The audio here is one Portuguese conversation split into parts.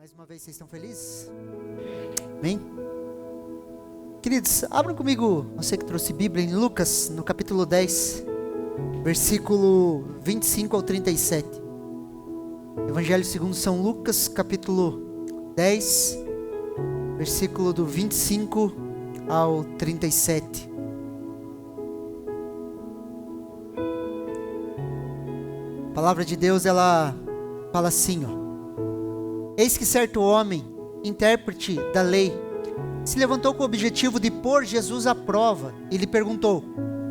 Mais uma vez, vocês estão felizes? Amém? Queridos, abram comigo, você que trouxe Bíblia, em Lucas, no capítulo 10, versículo 25 ao 37. Evangelho segundo São Lucas, capítulo 10, versículo do 25 ao 37. A palavra de Deus, ela fala assim, ó. Eis que certo homem, intérprete da lei, se levantou com o objetivo de pôr Jesus à prova e lhe perguntou: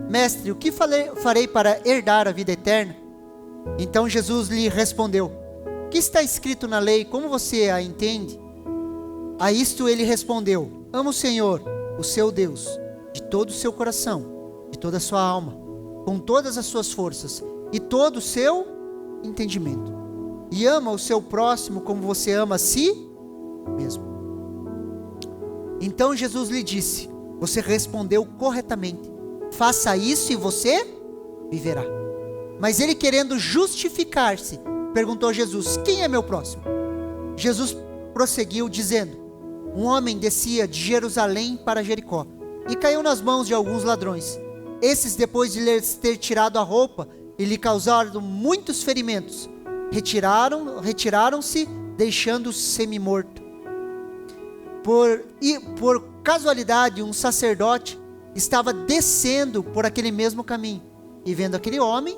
Mestre, o que farei para herdar a vida eterna? Então Jesus lhe respondeu: O que está escrito na lei, como você a entende? A isto ele respondeu: Ama o Senhor, o seu Deus, de todo o seu coração, de toda a sua alma, com todas as suas forças e todo o seu entendimento. E ama o seu próximo como você ama a si mesmo. Então Jesus lhe disse: Você respondeu corretamente. Faça isso e você viverá. Mas ele, querendo justificar-se, perguntou a Jesus: Quem é meu próximo? Jesus prosseguiu dizendo: Um homem descia de Jerusalém para Jericó e caiu nas mãos de alguns ladrões. Esses, depois de lhes ter tirado a roupa e lhe causaram muitos ferimentos, retiraram-se, deixando-o semi-morto. Por casualidade, um sacerdote estava descendo por aquele mesmo caminho, e vendo aquele homem,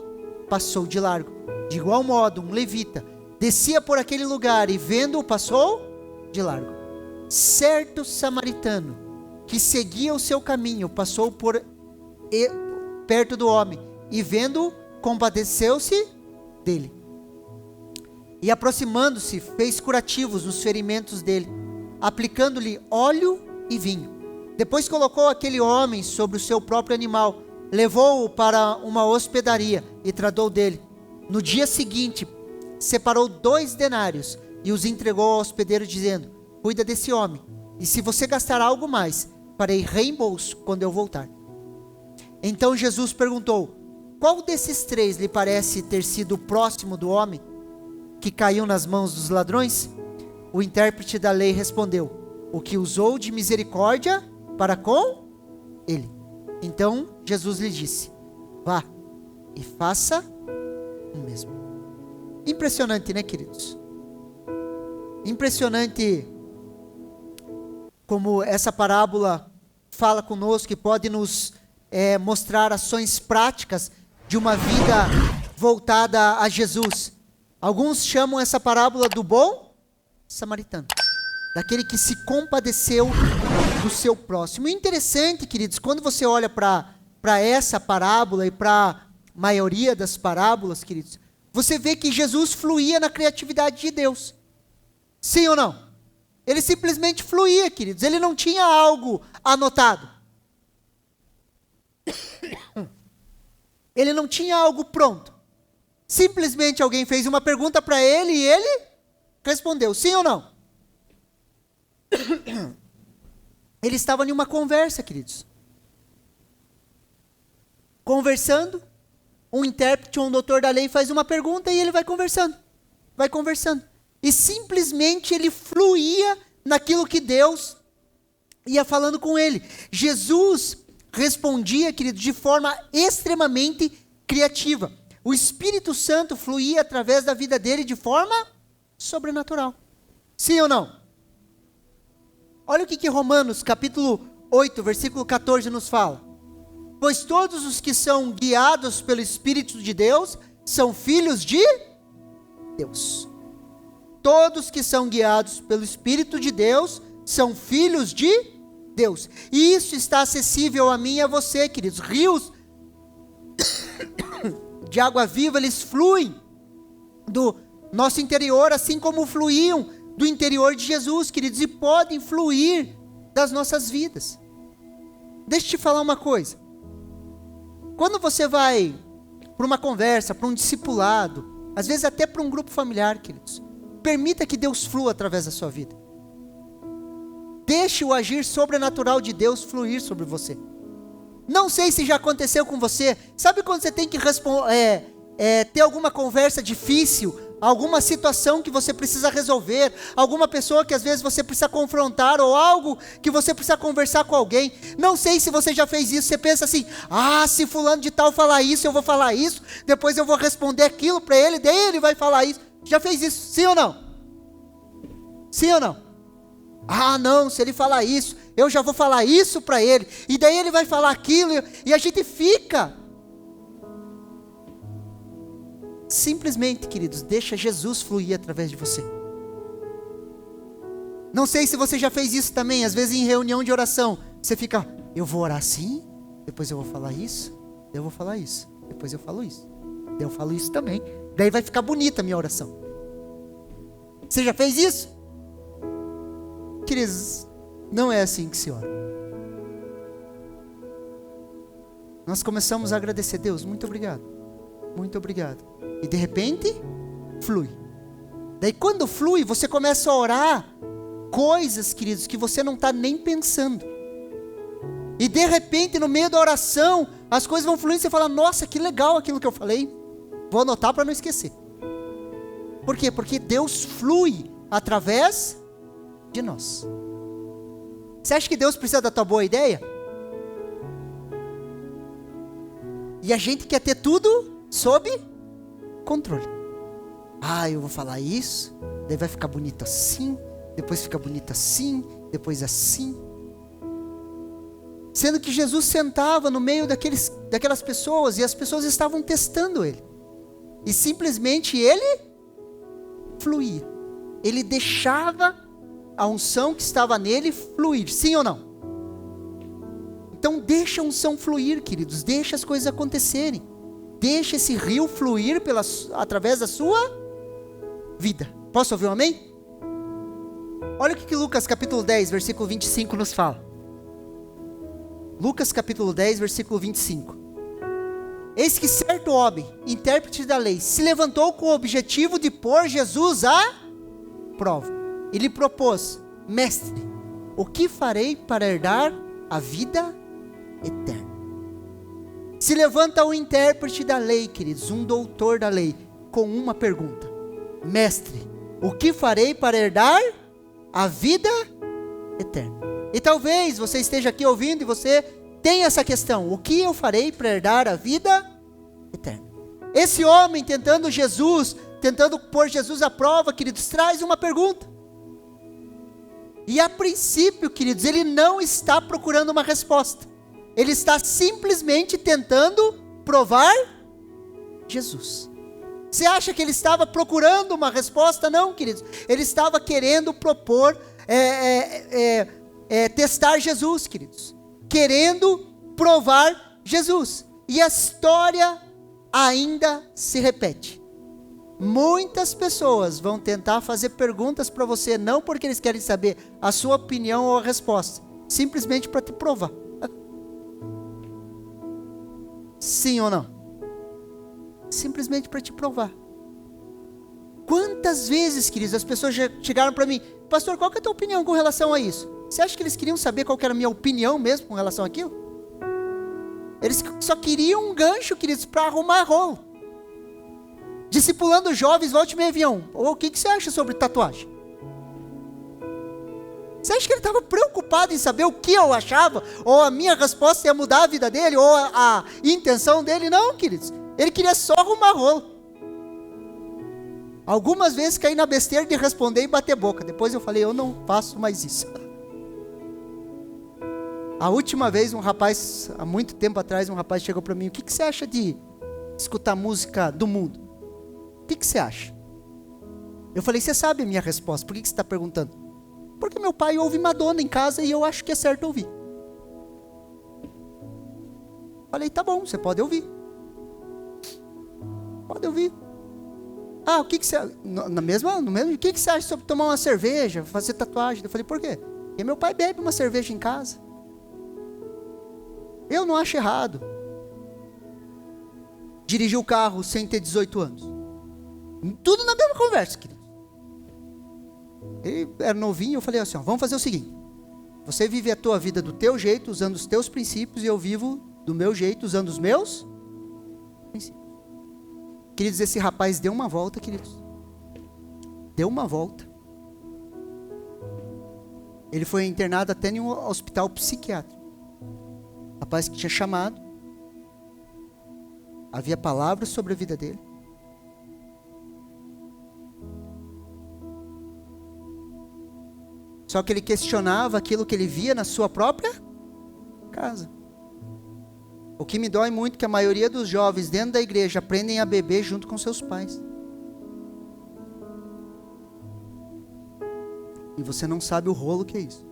passou de largo. De igual modo, um levita descia por aquele lugar, e vendo-o, passou de largo. Certo samaritano, que seguia o seu caminho, passou perto do homem, e vendo-o, compadeceu-se dele. E aproximando-se, fez curativos nos ferimentos dele, aplicando-lhe óleo e vinho. Depois colocou aquele homem sobre o seu próprio animal, levou-o para uma hospedaria e tratou dele. No dia seguinte, separou 2 denários e os entregou ao hospedeiro, dizendo: Cuida desse homem, e se você gastar algo mais, farei reembolso quando eu voltar. Então Jesus perguntou: Qual desses 3 lhe parece ter sido o próximo do homem que caiu nas mãos dos ladrões? O intérprete da lei respondeu: O que usou de misericórdia para com ele. Então Jesus lhe disse: Vá e faça o mesmo. Impressionante, né, queridos? Impressionante como essa parábola fala conosco e pode nos mostrar ações práticas de uma vida voltada a Jesus. Alguns chamam essa parábola do bom samaritano, daquele que se compadeceu do seu próximo. E interessante, queridos, quando você olha para essa parábola e para a maioria das parábolas, queridos, você vê que Jesus fluía na criatividade de Deus. Sim ou não? Ele simplesmente fluía, queridos. Ele não tinha algo anotado. Ele não tinha algo pronto. Simplesmente alguém fez uma pergunta para ele e ele respondeu, sim ou não? Ele estava em uma conversa, queridos. Conversando, um intérprete ou um doutor da lei faz uma pergunta e ele vai conversando. Vai conversando. E simplesmente ele fluía naquilo que Deus ia falando com ele. Jesus respondia, querido, de forma extremamente criativa. O Espírito Santo fluía através da vida dele de forma sobrenatural. Sim ou não? Olha o que Romanos capítulo 8, versículo 14 nos fala. Pois todos os que são guiados pelo Espírito de Deus são filhos de Deus. Todos que são guiados pelo Espírito de Deus são filhos de Deus. E isso está acessível a mim e a você, queridos. Rios de água viva, eles fluem do nosso interior, assim como fluíam do interior de Jesus, queridos, e podem fluir das nossas vidas. Deixa eu te falar uma coisa. Quando você vai para uma conversa, para um discipulado, às vezes até para um grupo familiar, queridos, permita que Deus flua através da sua vida. Deixe o agir sobrenatural de Deus fluir sobre você. Não sei se já aconteceu com você. Sabe quando você tem que ter alguma conversa difícil alguma situação que você precisa resolver, alguma pessoa que às vezes você precisa confrontar, ou algo que você precisa conversar com alguém. Não sei se você já fez isso. Você pensa assim: se fulano de tal falar isso, eu vou falar isso, depois eu vou responder aquilo para ele, daí ele vai falar isso. Já fez isso, sim ou não? Sim ou não? Não, se ele falar isso, eu já vou falar isso para ele, e daí ele vai falar aquilo, e a gente fica. Simplesmente, queridos, deixa Jesus fluir através de você. Não sei se você já fez isso também, às vezes em reunião de oração, você fica: eu vou orar assim, depois eu vou falar isso, eu vou falar isso, depois eu falo isso, daí eu falo isso também, daí vai ficar bonita a minha oração. Você já fez isso? Queridos, não é assim que se ora. Nós começamos a agradecer: Deus, muito obrigado, muito obrigado. E de repente, flui. Daí quando flui, você começa a orar coisas, queridos, que você não está nem pensando. E de repente, no meio da oração, as coisas vão fluindo e você fala: nossa, que legal aquilo que eu falei. Vou anotar para não esquecer. Por quê? Porque Deus flui através de nós. Você acha que Deus precisa da tua boa ideia? E a gente quer ter tudo sob controle. Eu vou falar isso, daí vai ficar bonito assim, depois fica bonito assim, depois assim. Sendo que Jesus sentava no meio daquelas pessoas, e as pessoas estavam testando ele. E simplesmente ele fluía. Ele deixava a unção que estava nele fluir, sim ou não? Então deixa a unção fluir, queridos, deixa as coisas acontecerem. Deixa esse rio fluir através da sua vida. Posso ouvir um amém? Olha o que Lucas capítulo 10, versículo 25 nos fala. Lucas capítulo 10, versículo 25. Eis que certo homem, intérprete da lei, se levantou com o objetivo de pôr Jesus à prova. E lhe propôs: mestre, o que farei para herdar a vida eterna? Se levanta o intérprete da lei, queridos, um doutor da lei, com uma pergunta: mestre, o que farei para herdar a vida eterna? E talvez você esteja aqui ouvindo e você tenha essa questão: o que eu farei para herdar a vida eterna? Esse homem tentando pôr Jesus à prova, queridos, traz uma pergunta. E a princípio, queridos, ele não está procurando uma resposta. Ele está simplesmente tentando provar Jesus. Você acha que ele estava procurando uma resposta? Não, queridos. Ele estava querendo testar Jesus, queridos. Querendo provar Jesus. E a história ainda se repete. Muitas pessoas vão tentar fazer perguntas para você, não porque eles querem saber a sua opinião ou a resposta, simplesmente para te provar. Sim ou não? Simplesmente para te provar. Quantas vezes, queridos, as pessoas já chegaram para mim: pastor, qual que é a tua opinião com relação a isso? Você acha que eles queriam saber qual que era a minha opinião mesmo com relação àquilo? Eles só queriam um gancho, queridos, para arrumar rolo. Discipulando jovens, volte meio avião. O que você acha sobre tatuagem? Você acha que ele estava preocupado em saber o que eu achava? Ou a minha resposta ia mudar a vida dele? Ou a intenção dele? Não, queridos. Ele queria só arrumar rolo. Algumas vezes caí na besteira de responder e bater boca. Depois eu falei: eu não faço mais isso. A última vez, há muito tempo atrás, um rapaz chegou para mim: o que você acha de escutar música do mundo? O que você acha? Eu falei: você sabe a minha resposta, por que você está perguntando? Porque meu pai ouve Madonna em casa e eu acho que é certo ouvir. Falei: tá bom, você pode ouvir. Pode ouvir. O que você... No mesmo, o que você acha sobre tomar uma cerveja, fazer tatuagem? Eu falei: por quê? Porque meu pai bebe uma cerveja em casa. Eu não acho errado dirigir o carro sem ter 18 anos. Tudo na mesma conversa, querido. Ele era novinho, eu falei assim: vamos fazer o seguinte: você vive a tua vida do teu jeito, usando os teus princípios, e eu vivo do meu jeito, usando os meus princípios. Queridos, esse rapaz deu uma volta, queridos. deu uma volta. Ele foi internado até em um hospital psiquiátrico. Rapaz que tinha chamado. Havia palavras sobre a vida dele. Só que ele questionava aquilo que ele via na sua própria casa. O que me dói muito é que a maioria dos jovens dentro da igreja aprendem a beber junto com seus pais. E você não sabe o rolo que é isso.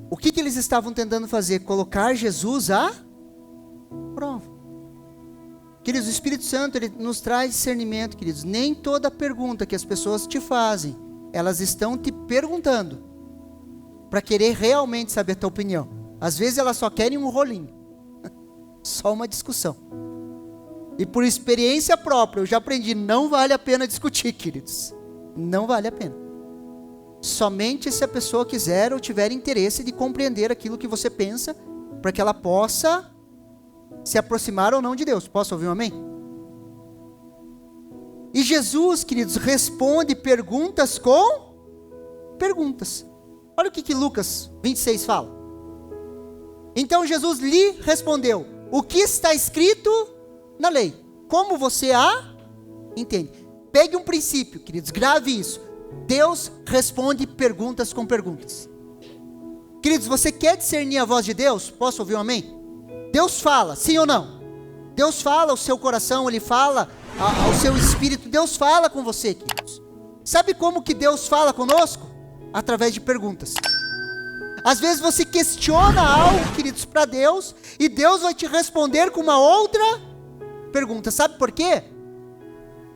O que eles estavam tentando fazer? Colocar Jesus à prova. Queridos, o Espírito Santo, ele nos traz discernimento, queridos. Nem toda pergunta que as pessoas te fazem, elas estão te perguntando para querer realmente saber a tua opinião. Às vezes elas só querem um rolinho. Só uma discussão. E por experiência própria, eu já aprendi, não vale a pena discutir, queridos. Não vale a pena. Somente se a pessoa quiser ou tiver interesse de compreender aquilo que você pensa, para que ela possa se aproximar ou não de Deus. Posso ouvir um amém? E Jesus, queridos, responde perguntas com perguntas. Olha o que Lucas 26 fala. Então Jesus lhe respondeu: o que está escrito na lei? Como você a entende? Pegue um princípio, queridos, grave isso. Deus responde perguntas com perguntas. Queridos, você quer discernir a voz de Deus? Posso ouvir um amém? Deus fala, sim ou não? Deus fala ao seu coração, Ele fala ao seu espírito. Deus fala com você, queridos. Sabe como que Deus fala conosco? Através de perguntas. Às vezes você questiona algo, queridos, para Deus, e Deus vai te responder com uma outra pergunta. Sabe por quê?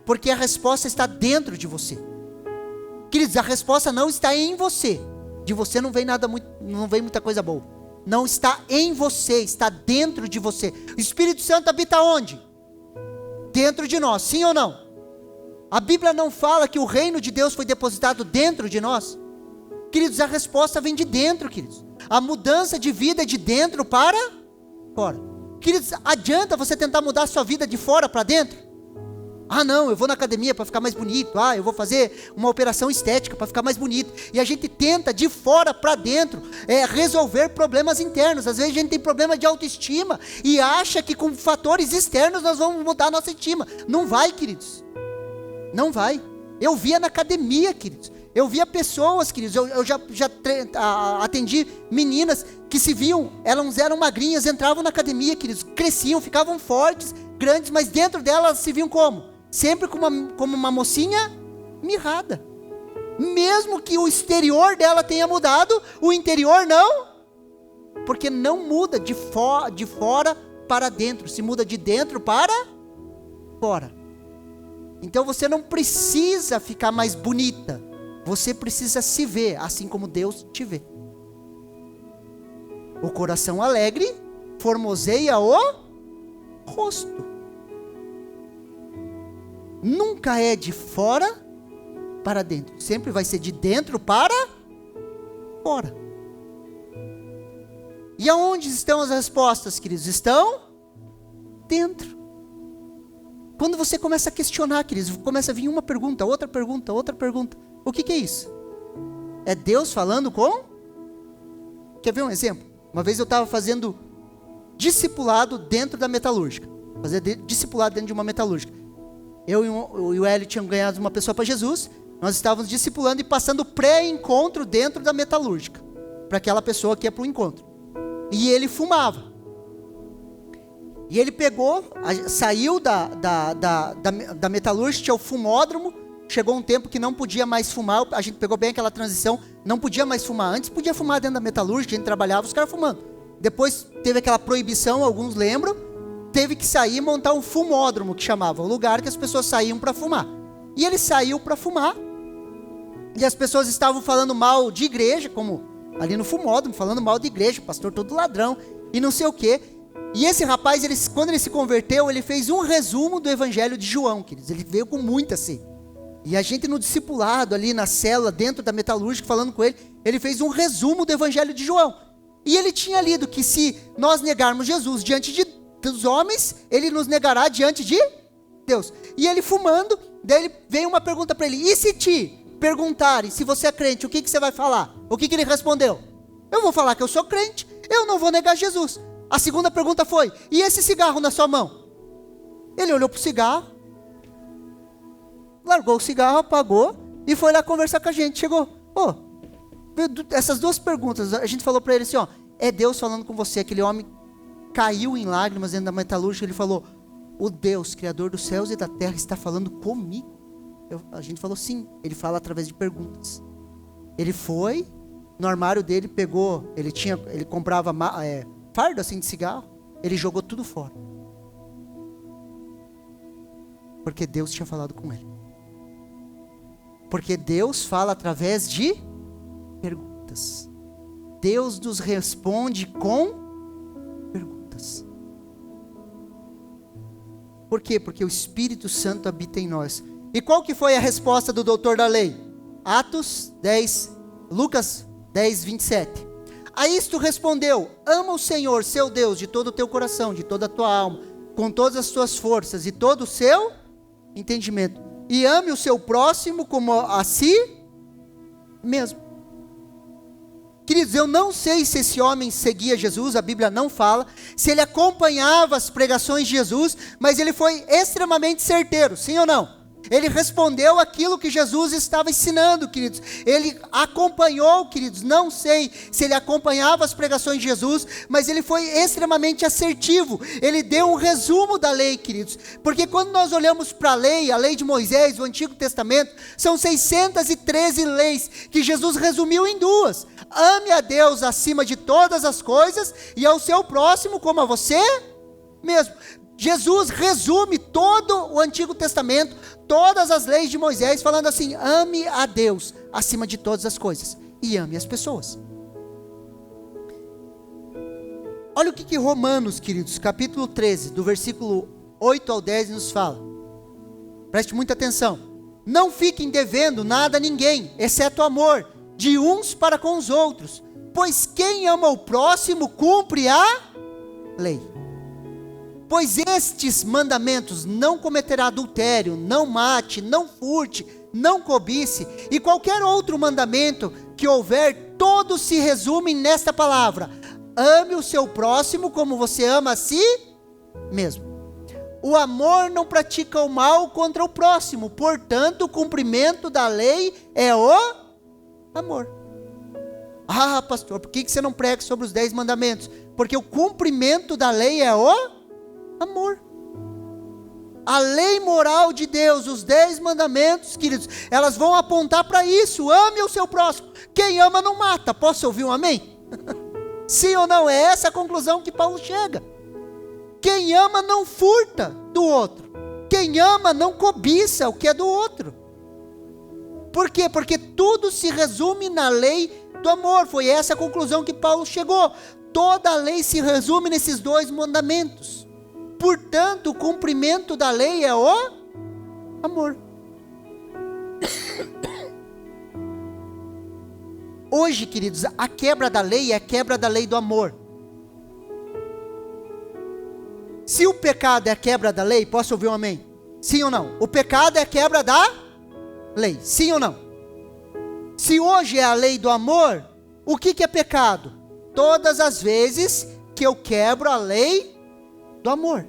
Porque a resposta está dentro de você. Queridos, a resposta não está em você. De você não vem muita coisa boa. Não está em você, está dentro de você. O Espírito Santo habita onde? Dentro de nós, sim ou não? A Bíblia não fala que o reino de Deus foi depositado dentro de nós? Queridos, a resposta vem de dentro, queridos. A mudança de vida é de dentro para fora. Queridos, adianta você tentar mudar a sua vida de fora para dentro? Ah não, eu vou na academia para ficar mais bonito. Ah, eu vou fazer uma operação estética para ficar mais bonito. E a gente tenta de fora para dentro resolver problemas internos. Às vezes a gente tem problema de autoestima e acha que com fatores externos nós vamos mudar a nossa estima. Não vai, queridos. Não vai. Eu via na academia, queridos. Eu via pessoas, queridos. Eu já atendi meninas que se viam, elas eram magrinhas, entravam na academia, queridos, cresciam, ficavam fortes, grandes, mas dentro delas se viam como? Sempre como uma mocinha mirrada. Mesmo que o exterior dela tenha mudado, o interior não. Porque não muda de fora para dentro, se muda de dentro para fora. Então você não precisa ficar mais bonita. Você precisa se ver assim como Deus te vê. O coração alegre formoseia o rosto. Nunca é de fora para dentro. Sempre vai ser de dentro para fora. E aonde estão as respostas, queridos? Estão dentro. Quando você começa a questionar, queridos, começa a vir uma pergunta, outra pergunta, outra pergunta. O que é isso? É Deus falando com? Quer ver um exemplo? Uma vez eu estava fazendo discipulado dentro da metalúrgica. Fazia discipulado dentro de uma metalúrgica. Eu e o Hélio tínhamos ganhado uma pessoa para Jesus. Nós estávamos discipulando e passando pré-encontro dentro da metalúrgica. Para aquela pessoa que ia para o encontro. E ele fumava. E ele pegou, saiu da metalúrgica, tinha o fumódromo. Chegou um tempo que não podia mais fumar. A gente pegou bem aquela transição. Não podia mais fumar. Antes podia fumar dentro da metalúrgica. A gente trabalhava, os caras fumando. Depois teve aquela proibição, alguns lembram. Teve que sair e montar um fumódromo, que chamava. O lugar que as pessoas saíam para fumar. E ele saiu para fumar. E as pessoas estavam falando mal de igreja, como ali no fumódromo, falando mal de igreja. Pastor todo ladrão. E não sei o quê. E esse rapaz, quando ele se converteu, ele fez um resumo do Evangelho de João, queridos. Ele veio com muita sede. E a gente no discipulado, ali na célula, dentro da metalúrgica, falando com ele, ele fez um resumo do Evangelho de João. E ele tinha lido que se nós negarmos Jesus diante dos homens, ele nos negará diante de Deus. E ele fumando, daí veio uma pergunta para ele: e se te perguntarem se você é crente, o que você vai falar? O que ele respondeu? Eu vou falar que eu sou crente, eu não vou negar Jesus. A segunda pergunta foi: e esse cigarro na sua mão? Ele olhou para o cigarro, largou o cigarro, apagou e foi lá conversar com a gente. Chegou: essas duas perguntas, a gente falou para ele assim, é Deus falando com você. Aquele homem caiu em lágrimas dentro da metalúrgica. Ele falou: o Deus, Criador dos céus e da terra, está falando comigo? A gente falou: sim. Ele fala através de perguntas. Ele foi no armário dele, pegou, ele comprava fardo assim de cigarro, ele jogou tudo fora, porque Deus tinha falado com ele. Porque Deus fala através de perguntas. Deus nos responde com perguntas. Por quê? Porque o Espírito Santo habita em nós. E qual que foi a resposta do doutor da lei? Lucas 10, 27. A isto respondeu: ama o Senhor, seu Deus, de todo o teu coração, de toda a tua alma, com todas as tuas forças e todo o seu entendimento. E ame o seu próximo como a si mesmo. Queridos, eu não sei se esse homem seguia Jesus, a Bíblia não fala, se ele acompanhava as pregações de Jesus, mas ele foi extremamente certeiro, sim ou não? Ele respondeu aquilo que Jesus estava ensinando, queridos. Ele acompanhou, queridos. Não sei se ele acompanhava as pregações de Jesus, mas ele foi extremamente assertivo. Ele deu um resumo da lei, queridos. Porque quando nós olhamos para a lei de Moisés, o Antigo Testamento, são 613 leis que Jesus resumiu em duas: ame a Deus acima de todas as coisas e ao seu próximo como a você mesmo. Jesus resume todo o Antigo Testamento, todas as leis de Moisés, falando assim: ame a Deus acima de todas as coisas e ame as pessoas. Olha o que Romanos, queridos, capítulo 13, do versículo 8 ao 10 nos fala. Preste muita atenção. Não fiquem devendo nada a ninguém, exceto o amor de uns para com os outros, pois quem ama o próximo cumpre a lei. Pois estes mandamentos: não cometerá adultério, não mate, não furte, não cobice, e qualquer outro mandamento que houver, todos se resumem nesta palavra: ame o seu próximo como você ama a si mesmo. O amor não pratica o mal contra o próximo, portanto o cumprimento da lei é o amor. Ah, pastor, por que você não prega sobre os 10 mandamentos? Porque o cumprimento da lei é o amor. A lei moral de Deus, os 10 mandamentos, queridos, elas vão apontar para isso: ame o seu próximo. Quem ama não mata. Posso ouvir um amém? Sim ou não? É essa a conclusão que Paulo chega. Quem ama não furta do outro. Quem ama não cobiça o que é do outro. Por quê? Porque tudo se resume na lei do amor. Foi essa a conclusão que Paulo chegou. Toda a lei se resume nesses 2 mandamentos. Portanto, o cumprimento da lei é o amor. Hoje, queridos, a quebra da lei é a quebra da lei do amor. Se o pecado é a quebra da lei, posso ouvir um amém? Sim ou não? O pecado é a quebra da lei, sim ou não? Se hoje é a lei do amor, o que é pecado? Todas as vezes que eu quebro a lei do amor.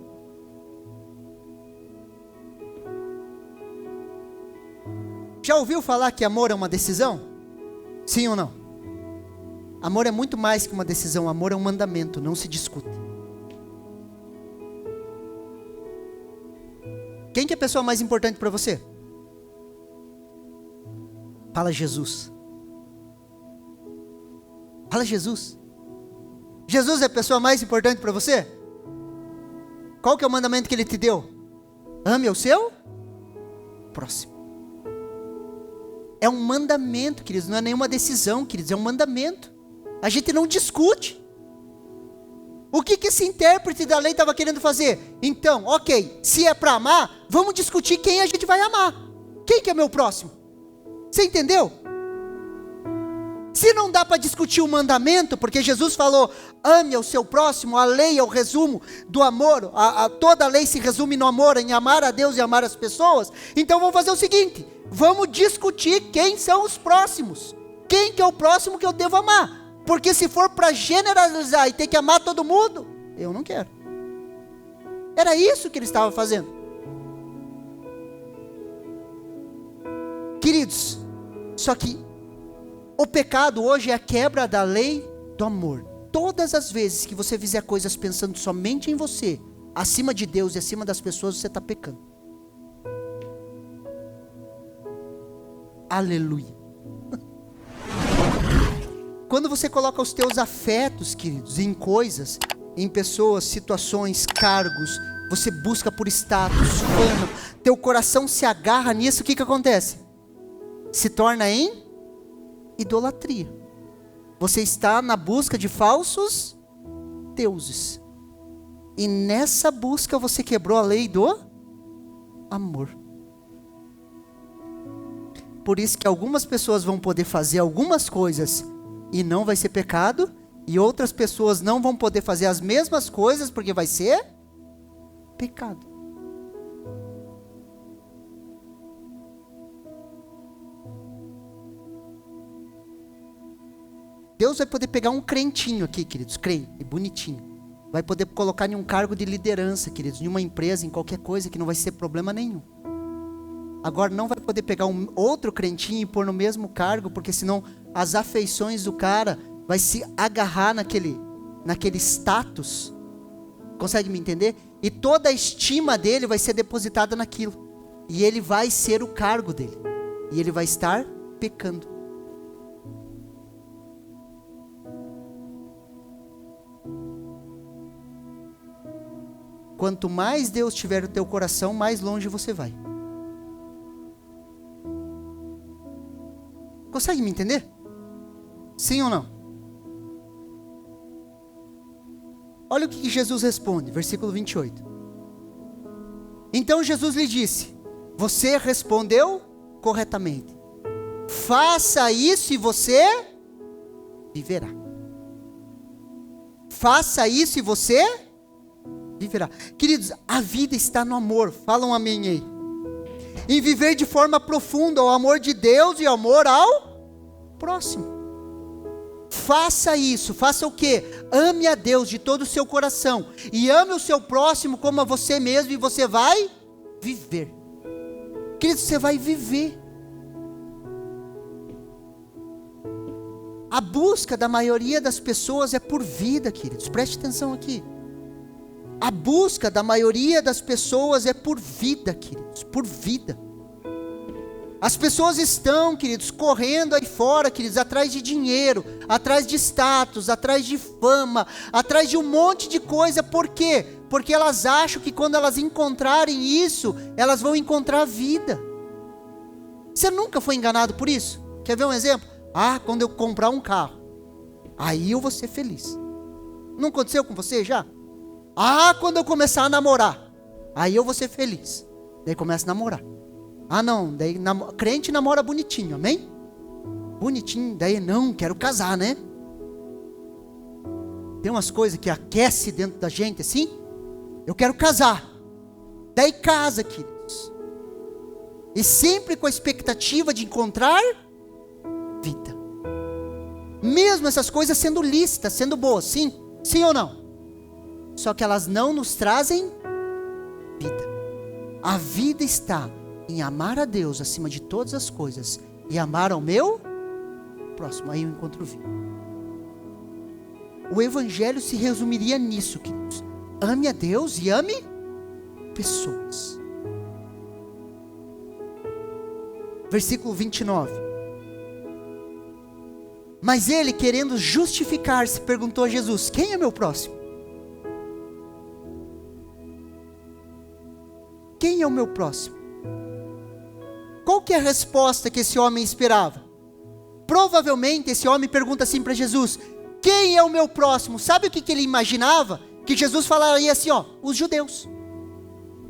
Já ouviu falar que amor é uma decisão? Sim ou não? Amor é muito mais que uma decisão. Amor é um mandamento, não se discute. Quem que é a pessoa mais importante para você? Fala Jesus. Fala Jesus. Jesus é a pessoa mais importante para você? Qual que é o mandamento que ele te deu? Ame ao seu próximo. É um mandamento, queridos, não é nenhuma decisão, queridos, é um mandamento. A gente não discute. O que esse intérprete da lei estava querendo fazer? Então, ok, se é para amar, vamos discutir quem a gente vai amar. Quem que é meu próximo? Você entendeu? Se não dá para discutir o mandamento, porque Jesus falou, ame ao seu próximo, a lei é o resumo do amor, toda a lei se resume no amor, em amar a Deus e amar as pessoas, então vamos fazer o seguinte, vamos discutir quem são os próximos, quem que é o próximo que eu devo amar, porque se for para generalizar e ter que amar todo mundo, eu não quero. Era isso que ele estava fazendo. Queridos, só que o pecado hoje é a quebra da lei do amor. Todas as vezes que você fizer coisas pensando somente em você, acima de Deus e acima das pessoas, você está pecando. Aleluia. Quando você coloca os teus afetos, queridos, em coisas, em pessoas, situações, cargos, você busca por status, fama, teu coração se agarra nisso, o que acontece? Se torna em idolatria. Você está na busca de falsos deuses. E nessa busca você quebrou a lei do amor. Por isso que algumas pessoas vão poder fazer algumas coisas e não vai ser pecado, e outras pessoas não vão poder fazer as mesmas coisas porque vai ser pecado. Deus vai poder pegar um crentinho aqui, queridos, crente, bonitinho. Vai poder colocar em um cargo de liderança, queridos, em uma empresa, em qualquer coisa, que não vai ser problema nenhum. Agora não vai poder pegar um outro crentinho e pôr no mesmo cargo, porque senão as afeições do cara vai se agarrar naquele status. Consegue me entender? E toda a estima dele vai ser depositada naquilo. E ele vai ser o cargo dele. E ele vai estar pecando. Quanto mais Deus tiver no teu coração, mais longe você vai. Consegue me entender? Sim ou não? Olha o que Jesus responde, versículo 28. Então Jesus lhe disse, você respondeu corretamente. Faça isso e você viverá. Faça isso e você viverá. Queridos, a vida está no amor. Fala um amém aí. Em viver de forma profunda o amor de Deus e o amor ao próximo. Faça isso. Faça o quê? Ame a Deus de todo o seu coração. E ame o seu próximo como a você mesmo. E você vai viver. Queridos, você vai viver. A busca da maioria das pessoas é por vida, queridos. Preste atenção aqui. A busca da maioria das pessoas é por vida, queridos, por vida. As pessoas estão, queridos, correndo aí fora, queridos, atrás de dinheiro, atrás de status, atrás de fama, atrás de um monte de coisa. Por quê? Porque elas acham que quando elas encontrarem isso, elas vão encontrar vida. Você nunca foi enganado por isso? Quer ver um exemplo? Quando eu comprar um carro, aí eu vou ser feliz. Não aconteceu com você já? Quando eu começar a namorar, aí eu vou ser feliz. Daí começa a namorar. Não, daí crente namora bonitinho, amém? Bonitinho, daí não, quero casar, né? Tem umas coisas que aquece dentro da gente assim. Eu quero casar. Daí casa, queridos. E sempre com a expectativa de encontrar vida. Mesmo essas coisas sendo lícitas, sendo boas, sim? Sim ou não? Só que elas não nos trazem vida. A vida está em amar a Deus acima de todas as coisas e amar ao meu próximo. Aí eu encontro vida. O evangelho se resumiria nisso, queridos. Ame a Deus e ame pessoas. Versículo 29. Mas ele, querendo justificar-se, perguntou a Jesus, quem é meu próximo? Quem é o meu próximo? Qual que é a resposta que esse homem esperava? Provavelmente esse homem pergunta assim para Jesus, quem é o meu próximo? Sabe o que ele imaginava? Que Jesus falaria assim, os judeus.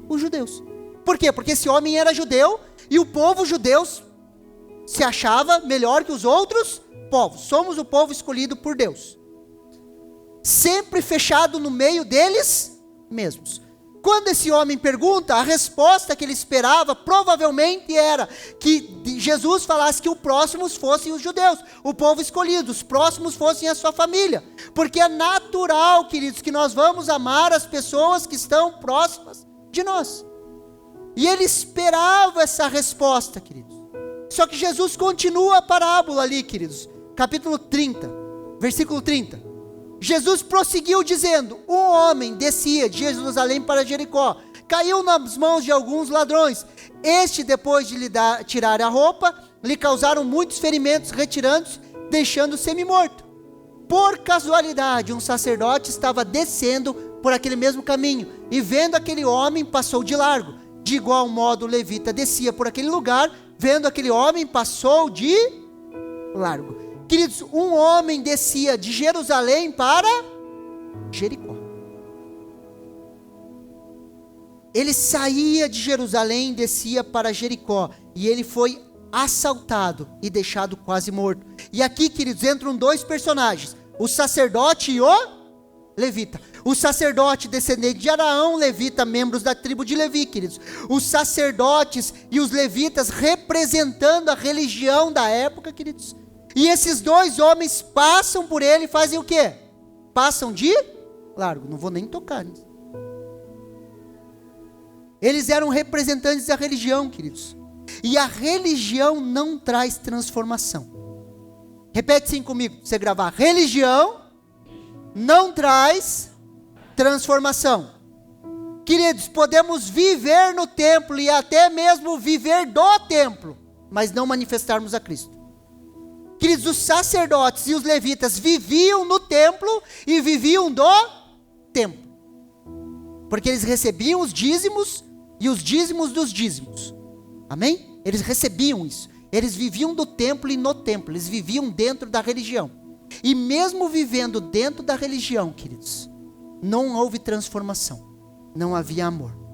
Os judeus. Por quê? Porque esse homem era judeu, e o povo judeu se achava melhor que os outros povos. Somos o povo escolhido por Deus. Sempre fechado no meio deles mesmos. Quando esse homem pergunta, a resposta que ele esperava provavelmente era que Jesus falasse que os próximos fossem os judeus, o povo escolhido, os próximos fossem a sua família. Porque é natural, queridos, que nós vamos amar as pessoas que estão próximas de nós. E ele esperava essa resposta, queridos. Só que Jesus continua a parábola ali, queridos. Capítulo 30, versículo 30. Jesus prosseguiu dizendo: um homem descia de Jerusalém para Jericó, caiu nas mãos de alguns ladrões. Este, depois de lhe tirar a roupa, lhe causaram muitos ferimentos, retirando-se, deixando-o semi-morto. Por casualidade, um sacerdote estava descendo por aquele mesmo caminho, e vendo aquele homem, passou de largo. De igual modo, o levita descia por aquele lugar, vendo aquele homem, passou de largo. Queridos, um homem descia de Jerusalém para Jericó. Ele saía de Jerusalém e descia para Jericó. E ele foi assaltado e deixado quase morto. E aqui, queridos, entram dois personagens: o sacerdote e o levita. O sacerdote, descendente de Araão, levita, membros da tribo de Levi, queridos. Os sacerdotes e os levitas representando a religião da época, queridos. E esses dois homens passam por ele e fazem o quê? Passam de largo. Não vou nem tocar nisso. Eles eram representantes da religião, queridos. E a religião não traz transformação. Repete assim comigo, pra você gravar. Religião não traz transformação. Queridos, podemos viver no templo e até mesmo viver do templo, mas não manifestarmos a Cristo. Queridos, os sacerdotes e os levitas viviam no templo e viviam do templo. Porque eles recebiam os dízimos e os dízimos dos dízimos. Amém? Eles recebiam isso. Eles viviam do templo e no templo. Eles viviam dentro da religião. E mesmo vivendo dentro da religião, queridos, não houve transformação. Não havia amor.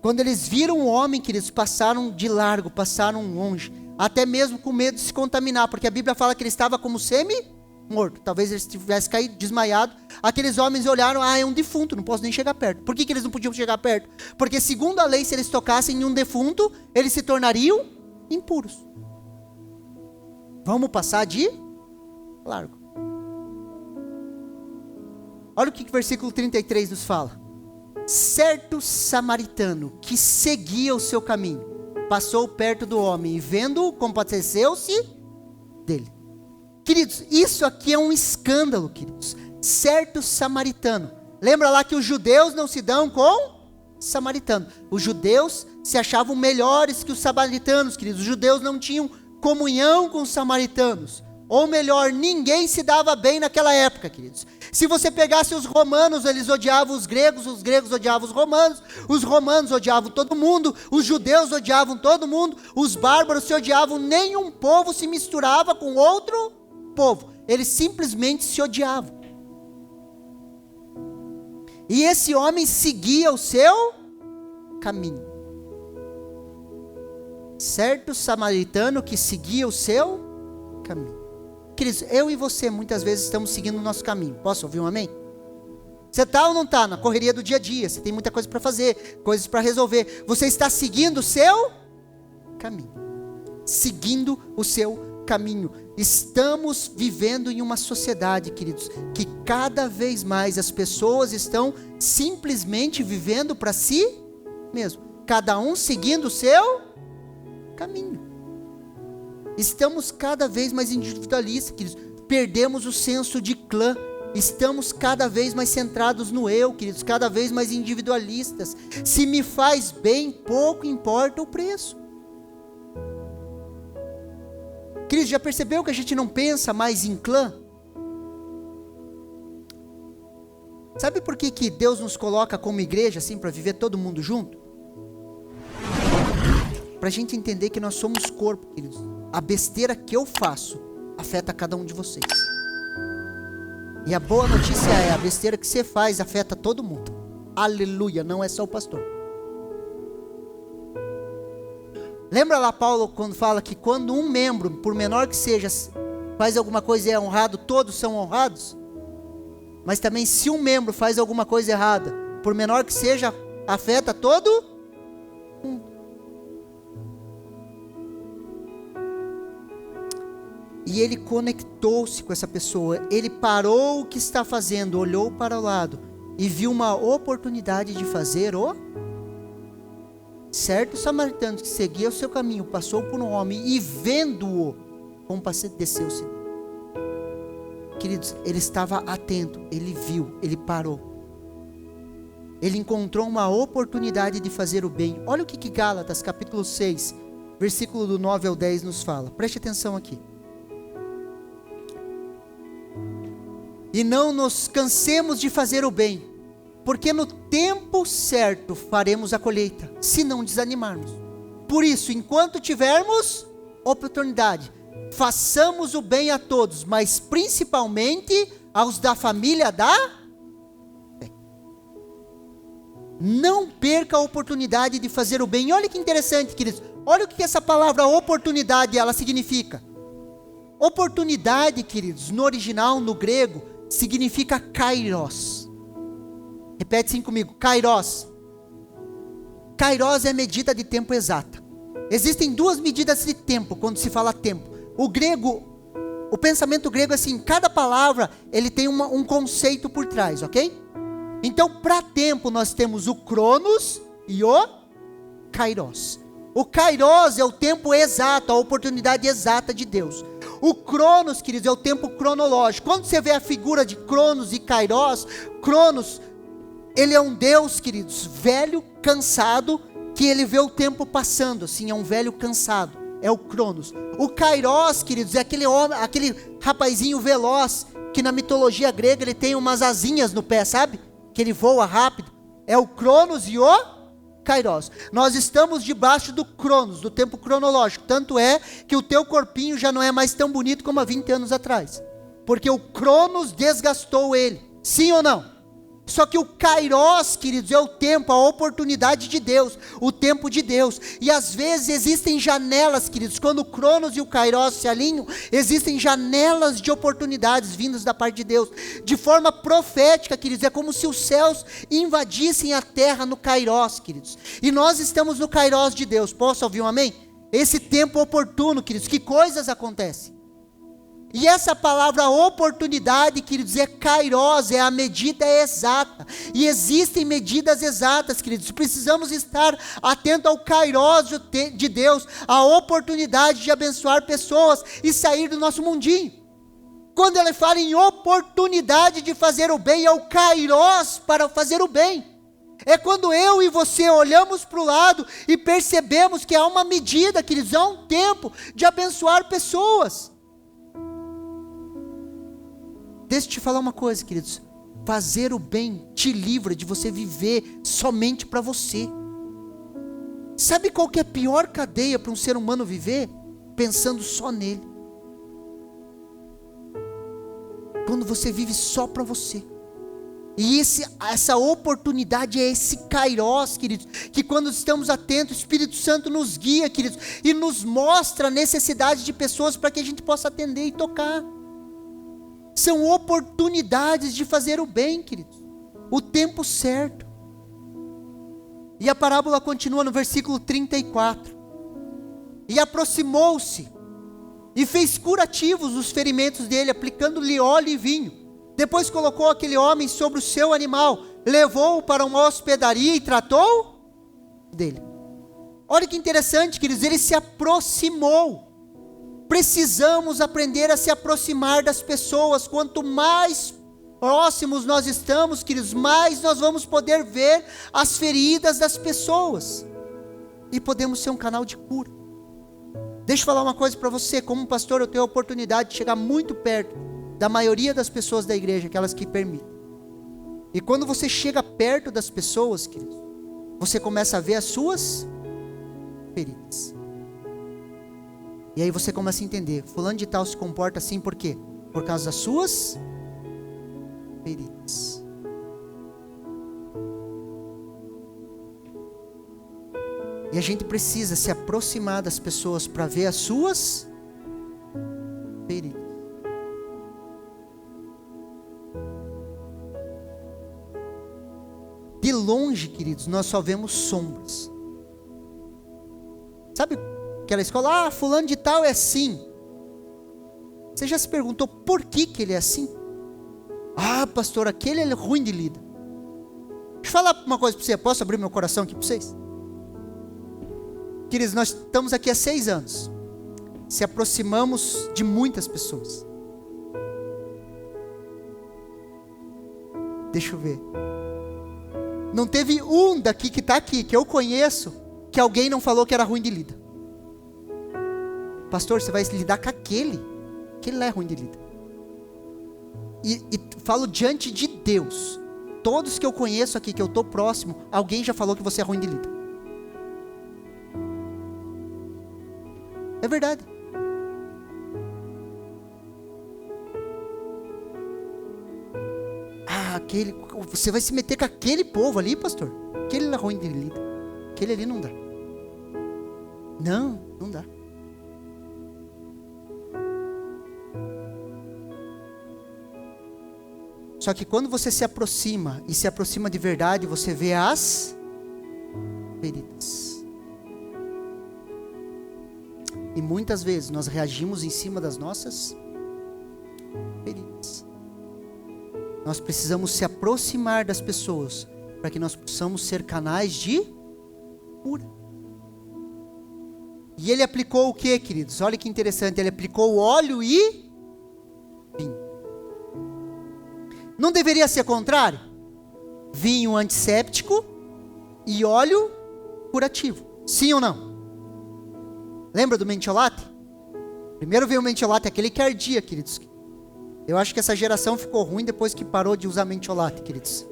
Quando eles viram o homem, queridos, passaram de largo, passaram longe, até mesmo com medo de se contaminar, porque a Bíblia fala que ele estava como semi-morto. Talvez ele tivesse caído, desmaiado. Aqueles homens olharam: é um defunto, não posso nem chegar perto. Por que eles não podiam chegar perto? Porque segundo a lei, se eles tocassem em um defunto, eles se tornariam impuros. Vamos passar de largo. Olha o que o versículo 33 nos fala. Certo samaritano que seguia o seu caminho, passou perto do homem e vendo-o, compadeceu-se dele. Queridos, isso aqui é um escândalo, queridos. Certo samaritano. Lembra lá que os judeus não se dão com samaritano. Os judeus se achavam melhores que os samaritanos, queridos. Os judeus não tinham comunhão com os samaritanos. Ou melhor, ninguém se dava bem naquela época, queridos. Se você pegasse os romanos, eles odiavam os gregos odiavam os romanos odiavam todo mundo, os judeus odiavam todo mundo, os bárbaros se odiavam, nenhum povo se misturava com outro povo, eles simplesmente se odiavam. E esse homem seguia o seu caminho. Certo samaritano que seguia o seu caminho. Queridos, eu e você muitas vezes estamos seguindo o nosso caminho. Posso ouvir um amém? Você está ou não está na correria do dia a dia? Você tem muita coisa para fazer, coisas para resolver. Você está seguindo o seu caminho. Seguindo o seu caminho. Estamos vivendo em uma sociedade, queridos, que cada vez mais as pessoas estão simplesmente vivendo para si mesmo. Cada um seguindo o seu caminho. Estamos cada vez mais individualistas, queridos. Perdemos o senso de clã. Estamos cada vez mais centrados no eu, queridos. Cada vez mais individualistas. Se me faz bem, pouco importa o preço. Queridos, já percebeu que a gente não pensa mais em clã? Sabe por que Deus nos coloca como igreja, assim, para viver todo mundo junto? Para a gente entender que nós somos corpo, queridos. A besteira que eu faço afeta cada um de vocês. E a boa notícia é, a besteira que você faz afeta todo mundo. Aleluia, não é só o pastor. Lembra lá Paulo quando fala que quando um membro, por menor que seja, faz alguma coisa e é honrado, todos são honrados? Mas também se um membro faz alguma coisa errada, por menor que seja, afeta todo mundo. E ele conectou-se com essa pessoa, ele parou o que está fazendo, olhou para o lado e viu uma oportunidade de fazer o certo samaritano que seguia o seu caminho, passou por um homem e vendo-o, compadeceu-se. Queridos, ele estava atento, ele viu, ele parou. Ele encontrou uma oportunidade de fazer o bem. Olha o que Gálatas capítulo 6, versículo do 9 ao 10 nos fala. Preste atenção aqui. E não nos cansemos de fazer o bem, porque no tempo certo faremos a colheita, se não desanimarmos. Por isso, enquanto tivermos oportunidade, façamos o bem a todos, mas principalmente aos da família da fé. Não perca a oportunidade de fazer o bem. Olha que interessante, queridos. Olha o que essa palavra oportunidade ela significa. Oportunidade, queridos, no original, no grego, significa kairos. Repete assim comigo, kairos. Kairos é medida de tempo exata. Existem duas medidas de tempo quando se fala tempo. O pensamento grego é assim, cada palavra ele tem um conceito por trás, ok? Então, para tempo nós temos o cronos e o kairos. O kairos é o tempo exato, a oportunidade exata de Deus. O cronos, queridos, é o tempo cronológico. Quando você vê a figura de cronos e kairos, cronos, ele é um Deus, queridos, velho, cansado, que ele vê o tempo passando, assim, é um velho cansado. É o cronos. O kairos, queridos, é aquele homem, aquele rapazinho veloz, que na mitologia grega ele tem umas asinhas no pé, sabe? Que ele voa rápido. É o cronos e o kairos. Nós estamos debaixo do cronos, do tempo cronológico. Tanto é que o teu corpinho já não é mais tão bonito como há 20 anos atrás. Porque o cronos desgastou ele. Sim ou não? Só que o kairos, queridos, é o tempo, a oportunidade de Deus, o tempo de Deus. E às vezes existem janelas, queridos, quando o cronos e o kairos se alinham, existem janelas de oportunidades vindas da parte de Deus. De forma profética, queridos, é como se os céus invadissem a terra no kairos, queridos. E nós estamos no kairos de Deus. Posso ouvir um amém? Esse tempo oportuno, queridos, que coisas acontecem. E essa palavra oportunidade, queridos, é kairos, é a medida exata. E existem medidas exatas, queridos. Precisamos estar atentos ao kairos de Deus, a oportunidade de abençoar pessoas e sair do nosso mundinho. Quando ele fala em oportunidade de fazer o bem, é o kairos para fazer o bem. É quando eu e você olhamos para o lado e percebemos que há uma medida, queridos, há um tempo de abençoar pessoas. Deixa eu te falar uma coisa, queridos. Fazer o bem te livra de você viver somente para você. Sabe qual que é a pior cadeia para um ser humano viver? Pensando só nele. Quando você vive só para você. E essa oportunidade é esse kairos, queridos, que quando estamos atentos, o Espírito Santo nos guia, queridos, e nos mostra a necessidade de pessoas para que a gente possa atender e tocar. São oportunidades de fazer o bem, queridos. O tempo certo. E a parábola continua no versículo 34. E aproximou-se e fez curativos os ferimentos dele, aplicando-lhe óleo e vinho. Depois colocou aquele homem sobre o seu animal, levou-o para uma hospedaria e tratou dele. Olha que interessante, queridos, ele se aproximou. Precisamos aprender a se aproximar das pessoas. Quanto mais próximos nós estamos, queridos, mais nós vamos poder ver as feridas das pessoas. E podemos ser um canal de cura. Deixa eu falar uma coisa para você. Como pastor, eu tenho a oportunidade de chegar muito perto da maioria das pessoas da igreja, aquelas que permitem. E quando você chega perto das pessoas, queridos, você começa a ver as suas feridas. E aí você começa a entender, fulano de tal se comporta assim por quê? Por causa das suas feridas. E a gente precisa se aproximar das pessoas para ver as suas feridas. De longe, queridos, nós só vemos sombras. Sabe aquela escola? Fulano de tal é assim. Você já se perguntou por que ele é assim? Pastor, aquele é ruim de lida. Deixa eu falar uma coisa para você. Posso abrir meu coração aqui para vocês? Queridos, nós estamos aqui há 6 anos. Se aproximamos de muitas pessoas. Deixa eu ver. Não teve um daqui que está aqui, que eu conheço, que alguém não falou que era ruim de lida. Pastor, você vai lidar com aquele não é ruim de lida. E falo diante de Deus. Todos que eu conheço aqui, que eu estou próximo, alguém já falou que você é ruim de lida. É verdade. Você vai se meter com aquele povo ali, pastor? Aquele é ruim de lida. Aquele ali não dá. Não dá. Só que quando você se aproxima, e se aproxima de verdade, você vê as feridas. E muitas vezes nós reagimos em cima das nossas feridas. Nós precisamos se aproximar das pessoas, para que nós possamos ser canais de cura. E ele aplicou o que, queridos? Olha que interessante, ele aplicou óleo e vinho. Não deveria ser contrário? Vinho antisséptico e óleo curativo. Sim ou não? Lembra do mentiolate? Primeiro veio o mentiolate, aquele que ardia, queridos. Eu acho que essa geração ficou ruim depois que parou de usar mentiolate, queridos.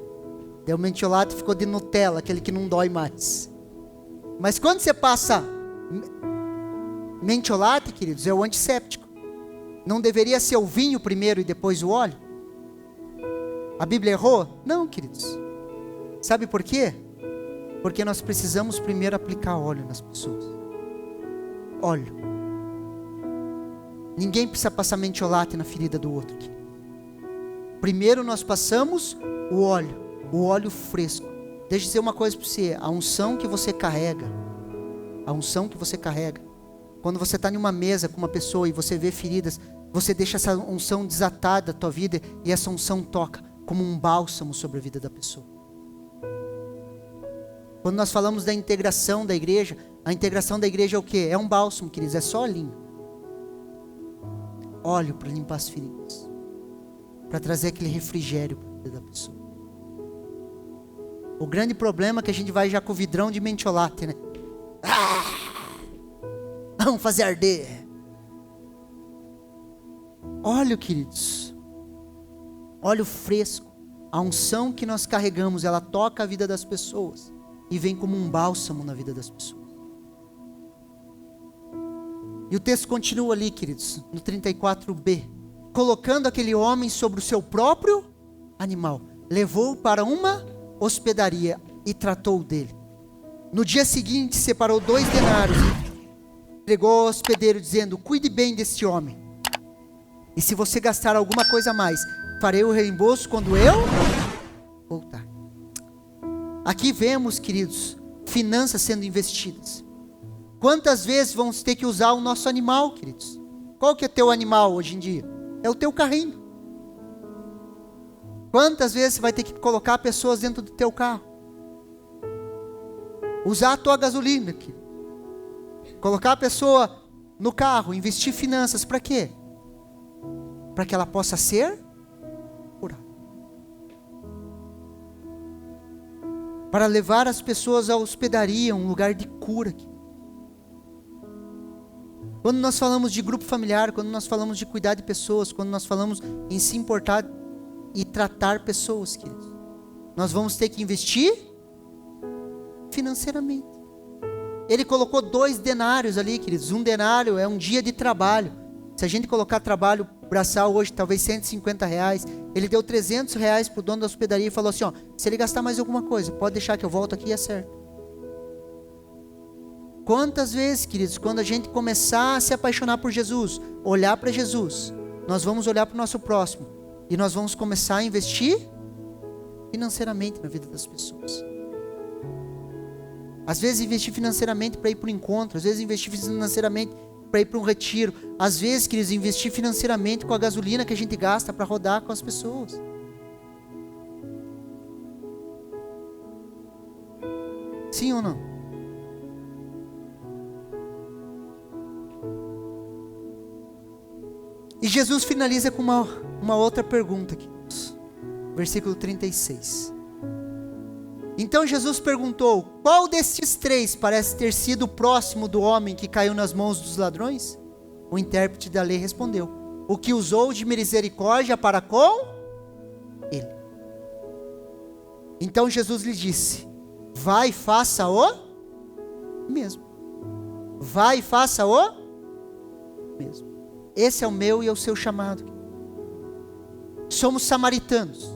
Daí o mentiolate ficou de Nutella, aquele que não dói mais. Mas quando você passa mentiolate, queridos, é o antisséptico. Não deveria ser o vinho primeiro e depois o óleo? A Bíblia errou? Não, queridos. Sabe por quê? Porque nós precisamos primeiro aplicar óleo nas pessoas. Óleo. Ninguém precisa passar mentiolate na ferida do outro aqui. Primeiro nós passamos o óleo fresco. Deixa eu dizer uma coisa para você, a unção que você carrega, quando você está em uma mesa com uma pessoa e você vê feridas, você deixa essa unção desatada da tua vida e essa unção toca como um bálsamo sobre a vida da pessoa. Quando nós falamos da integração da igreja, a integração da igreja é o quê? É um bálsamo, queridos, é só olhinho. Óleo para limpar as feridas, para trazer aquele refrigério para a vida da pessoa. O grande problema é que a gente vai já com o vidrão de mentiolate, né? Vamos fazer arder. Óleo, queridos. Óleo fresco. A unção que nós carregamos, ela toca a vida das pessoas e vem como um bálsamo na vida das pessoas. E o texto continua ali, queridos, no 34b. Colocando aquele homem sobre o seu próprio animal, levou-o para uma hospedaria e tratou dele. No dia seguinte, separou 2 denários e entregou ao hospedeiro, dizendo: cuide bem deste homem. E se você gastar alguma coisa a mais, farei o reembolso quando eu voltar. Aqui vemos, queridos, finanças sendo investidas. Quantas vezes vamos ter que usar o nosso animal, queridos? Qual que é teu animal hoje em dia? É o teu carrinho. Quantas vezes você vai ter que colocar pessoas dentro do teu carro? Usar a tua gasolina, querido. Colocar a pessoa no carro, investir finanças, para quê? Para que ela possa ser curada. Para levar as pessoas à hospedaria, um lugar de cura. Quando nós falamos de grupo familiar, quando nós falamos de cuidar de pessoas, quando nós falamos em se importar e tratar pessoas, queridos, nós vamos ter que investir financeiramente. Ele colocou 2 denários ali, queridos. 1 denário é um dia de trabalho. Se a gente colocar trabalho braçal hoje, talvez R$150, ele deu R$300 para o dono da hospedaria e falou assim, ó, se ele gastar mais alguma coisa, pode deixar que eu volto aqui e acerto. Quantas vezes, queridos, quando a gente começar a se apaixonar por Jesus, olhar para Jesus, nós vamos olhar para o nosso próximo e nós vamos começar a investir financeiramente na vida das pessoas. Às vezes investir financeiramente para ir para o encontro, às vezes investir financeiramente para ir para um retiro, às vezes, queridos, investir financeiramente com a gasolina que a gente gasta para rodar com as pessoas. Sim ou não? E Jesus finaliza com uma outra pergunta aqui. Versículo 36. Então Jesus perguntou: qual destes três parece ter sido o próximo do homem que caiu nas mãos dos ladrões? O intérprete da lei respondeu: o que usou de misericórdia para com ele. Então Jesus lhe disse: vai e faça o mesmo. Vai e faça o mesmo. Esse é o meu e é o seu chamado. Somos samaritanos.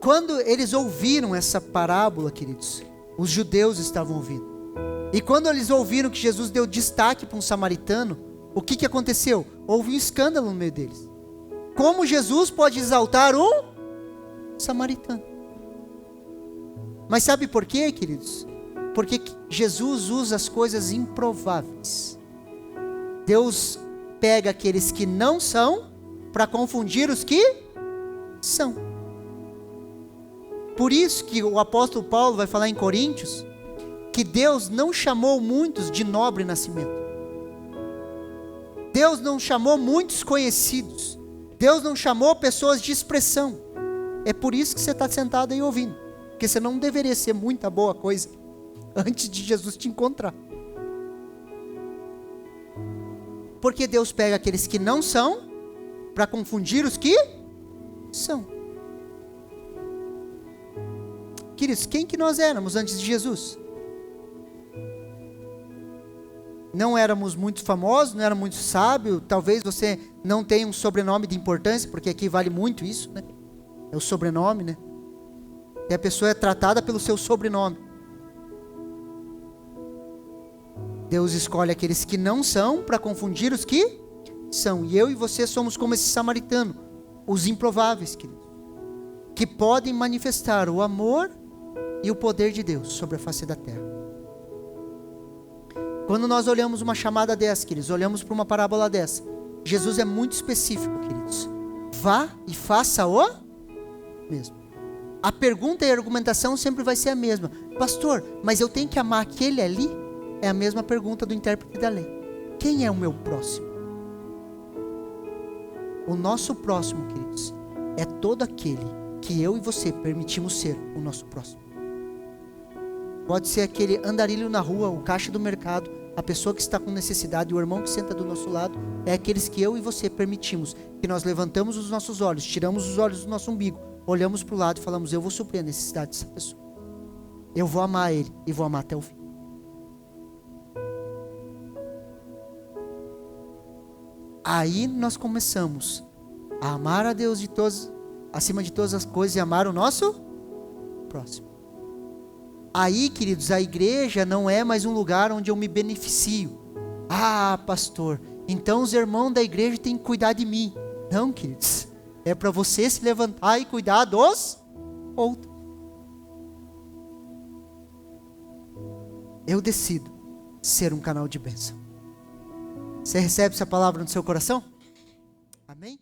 Quando eles ouviram essa parábola, queridos, os judeus estavam ouvindo. E quando eles ouviram que Jesus deu destaque para um samaritano, o que aconteceu? Houve um escândalo no meio deles. Como Jesus pode exaltar um samaritano? Mas sabe por quê, queridos? Porque Jesus usa as coisas improváveis. Deus pega aqueles que não são para confundir os que são. Por isso que o apóstolo Paulo vai falar em Coríntios que Deus não chamou muitos de nobre nascimento. Deus não chamou muitos conhecidos. Deus não chamou pessoas de expressão. É por isso que você está sentado aí ouvindo. Porque você não deveria ser muita boa coisa antes de Jesus te encontrar. Porque Deus pega aqueles que não são para confundir os que são. Queridos, quem que nós éramos antes de Jesus? Não éramos muito famosos, não éramos muito sábios. Talvez você não tenha um sobrenome de importância, porque aqui vale muito isso, né? É o sobrenome, né? E a pessoa é tratada pelo seu sobrenome. Deus escolhe aqueles que não são para confundir os que são. E eu e você somos como esse samaritano, os improváveis, queridos, que podem manifestar o amor e o poder de Deus sobre a face da terra. Quando nós olhamos uma chamada dessa, queridos, olhamos para uma parábola dessa, Jesus é muito específico, queridos. Vá e faça o mesmo. A pergunta e a argumentação sempre vai ser a mesma. Pastor, mas eu tenho que amar aquele ali? É a mesma pergunta do intérprete da lei. Quem é o meu próximo? O nosso próximo, queridos, é todo aquele que eu e você permitimos ser o nosso próximo. Pode ser aquele andarilho na rua, o caixa do mercado, a pessoa que está com necessidade, o irmão que senta do nosso lado. É aqueles que eu e você permitimos, que nós levantamos os nossos olhos, tiramos os olhos do nosso umbigo, olhamos para o lado e falamos: eu vou suprir a necessidade dessa pessoa. Eu vou amar ele e vou amar até o fim. Aí nós começamos a amar a Deus acima de todas as coisas e amar o nosso próximo. Aí, queridos, a igreja não é mais um lugar onde eu me beneficio. Ah, pastor, então os irmãos da igreja têm que cuidar de mim. Não, queridos, é para você se levantar e cuidar dos outros. Eu decido ser um canal de bênção. Você recebe essa palavra no seu coração? Amém?